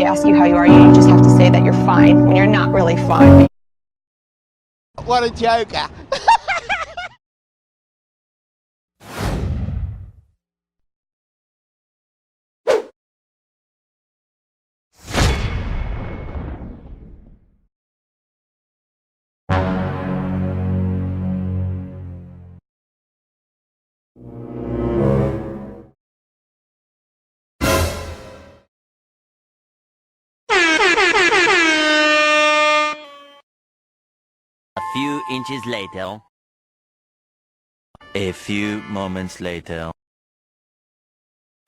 they ask you how you are, you just have to say that you're fine when you're not really fine. What a joker. A few inches later. A few moments later.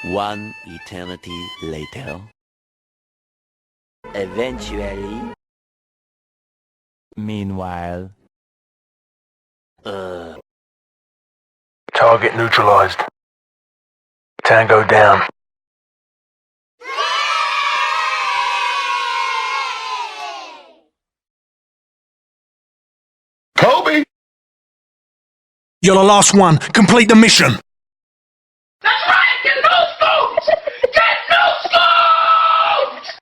One eternity later. Eventually. Meanwhile. Target neutralized. Tango down. Kobe! You're the last one. Complete the mission. That's right! Get no scopes! Get no scopes!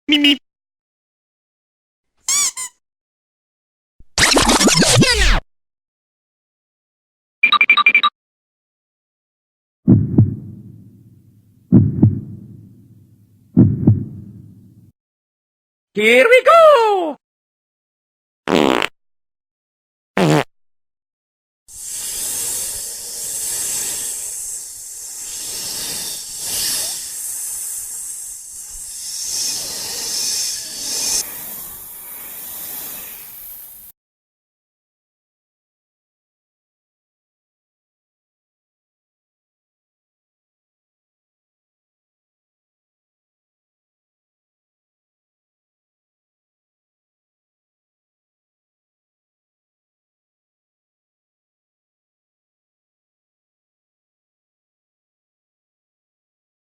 Me. Here we go!